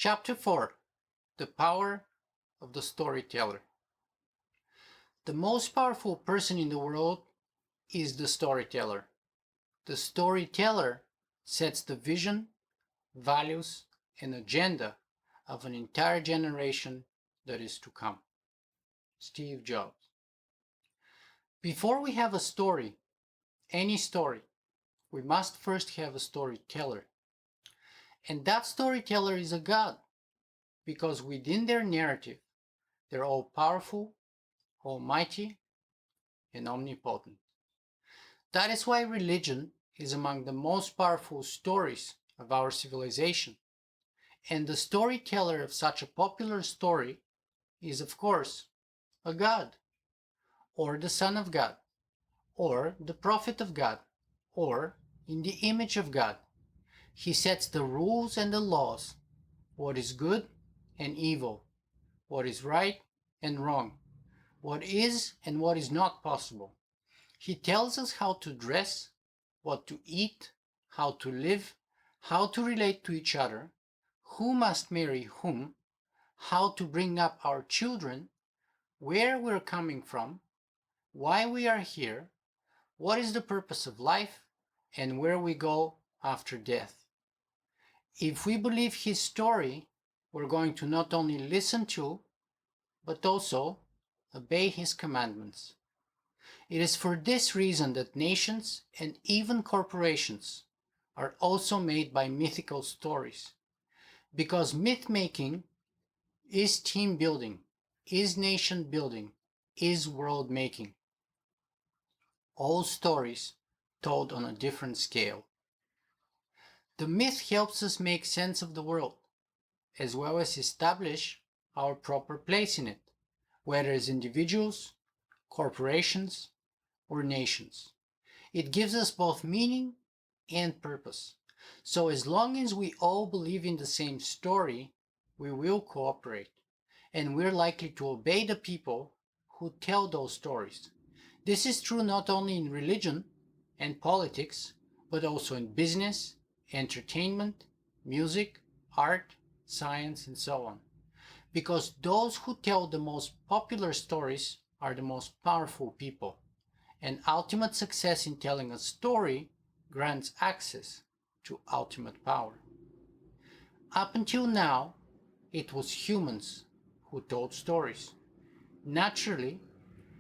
Chapter 4: The Power of the Storyteller. The most powerful person in the world is the storyteller. The storyteller sets the vision, values, and agenda of an entire generation that is to come. Steve Jobs. Before we have a story, any story, we must first have a storyteller. And that storyteller is a god, because within their narrative, they're all powerful, almighty, and omnipotent. That is why religion is among the most powerful stories of our civilization. And the storyteller of such a popular story is, of course, a god, or the Son of God, or the Prophet of God, or in the image of God. He sets the rules and the laws, what is good and evil, what is right and wrong, what is and what is not possible. He tells us how to dress, what to eat, how to live, how to relate to each other, who must marry whom, how to bring up our children, where we're coming from, why we are here, what is the purpose of life, and where we go after death. If we believe his story, we're going to not only listen to, but also obey his commandments. It is for this reason that nations and even corporations are also made by mythical stories, because myth-making is team building, is nation building, is world making. All stories told on a different scale. The myth helps us make sense of the world, as well as establish our proper place in it, whether as individuals, corporations, or nations. It gives us both meaning and purpose. So as long as we all believe in the same story, we will cooperate, and we're likely to obey the people who tell those stories. This is true not only in religion and politics, but also in business, entertainment, music, art, science, and so on. Because those who tell the most popular stories are the most powerful people. And ultimate success in telling a story grants access to ultimate power. Up until now, it was humans who told stories. Naturally,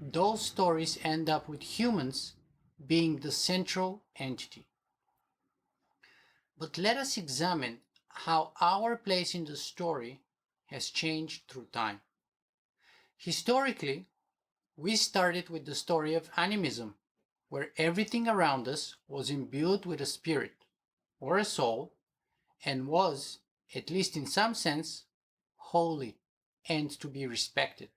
those stories end up with humans being the central entity. But let us examine how our place in the story has changed through time. Historically, we started with the story of animism, where everything around us was imbued with a spirit, or a soul, and was, at least in some sense, holy and to be respected.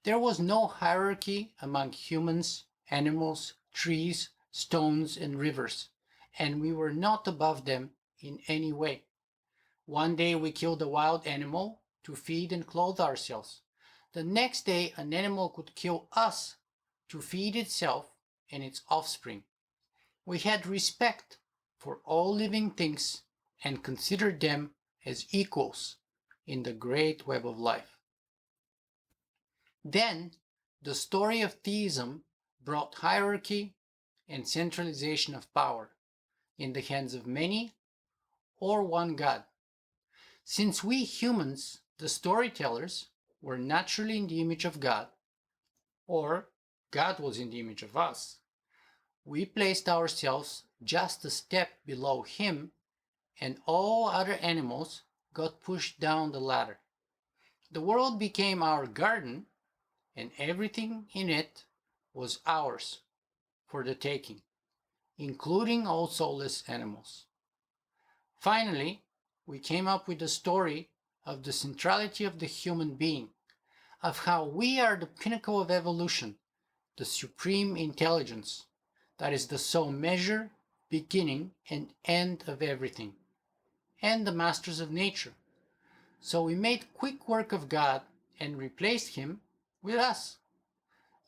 There was no hierarchy among humans, animals, trees, stones, and rivers, and we were not above them in any way. One day we killed a wild animal to feed and clothe ourselves. The next day an animal could kill us to feed itself and its offspring. We had respect for all living things and considered them as equals in the great web of life. Then the story of theism brought hierarchy and centralization of power in the hands of many or one God. Since we humans, the storytellers, were naturally in the image of God, or God was in the image of us, we placed ourselves just a step below him, and all other animals got pushed down the ladder. The world became our garden, and everything in it was ours for the taking, including all soulless animals. Finally, we came up with the story of the centrality of the human being, of how we are the pinnacle of evolution, the supreme intelligence, that is the sole measure, beginning, and end of everything, and the masters of nature. So we made quick work of God and replaced him with us.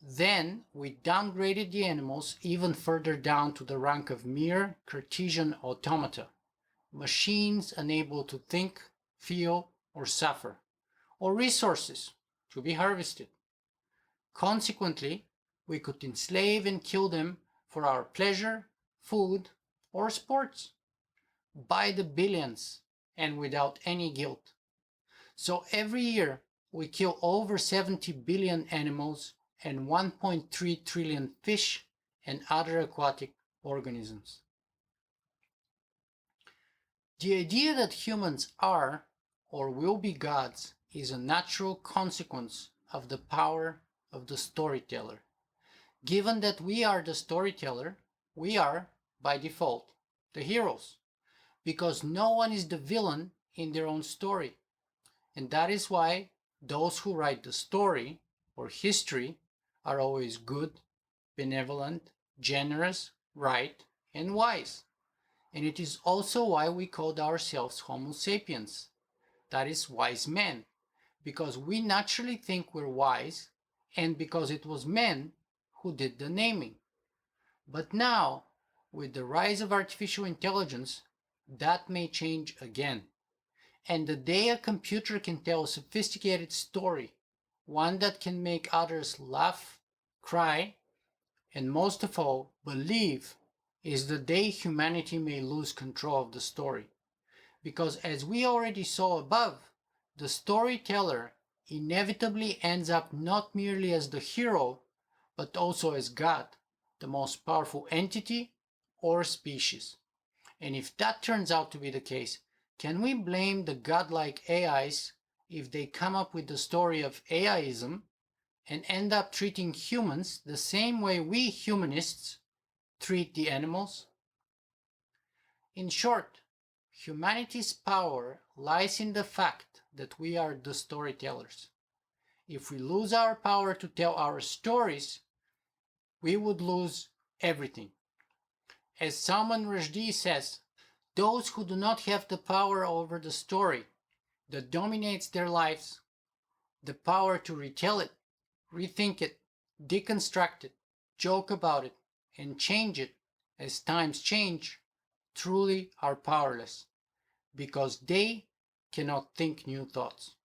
Then we downgraded the animals even further down to the rank of mere Cartesian automata, machines unable to think, feel, or suffer, or resources to be harvested. Consequently, we could enslave and kill them for our pleasure, food, or sports, by the billions and without any guilt. So every year we kill over 70 billion animals and 1.3 trillion fish and other aquatic organisms. The idea that humans are or will be gods is a natural consequence of the power of the storyteller. Given that we are the storyteller, we are, by default, the heroes, because no one is the villain in their own story. And that is why those who write the story or history are always good, benevolent, generous, right, and wise. And it is also why we called ourselves Homo sapiens, that is, wise men, because we naturally think we're wise, and because it was men who did the naming. But now, with the rise of artificial intelligence, that may change again. And the day a computer can tell a sophisticated story, one that can make others laugh, cry, and most of all, believe, is the day humanity may lose control of the story. Because as we already saw above, the storyteller inevitably ends up not merely as the hero, but also as God, the most powerful entity or species. And if that turns out to be the case, can we blame the godlike AIs if they come up with the story of AIism and end up treating humans the same way we humanists treat the animals? In short, humanity's power lies in the fact that we are the storytellers. If we lose our power to tell our stories, we would lose everything. As Salman Rushdie says, those who do not have the power over the story that dominates their lives, the power to retell it, rethink it, deconstruct it, joke about it, and change it as times change, truly are powerless, because they cannot think new thoughts.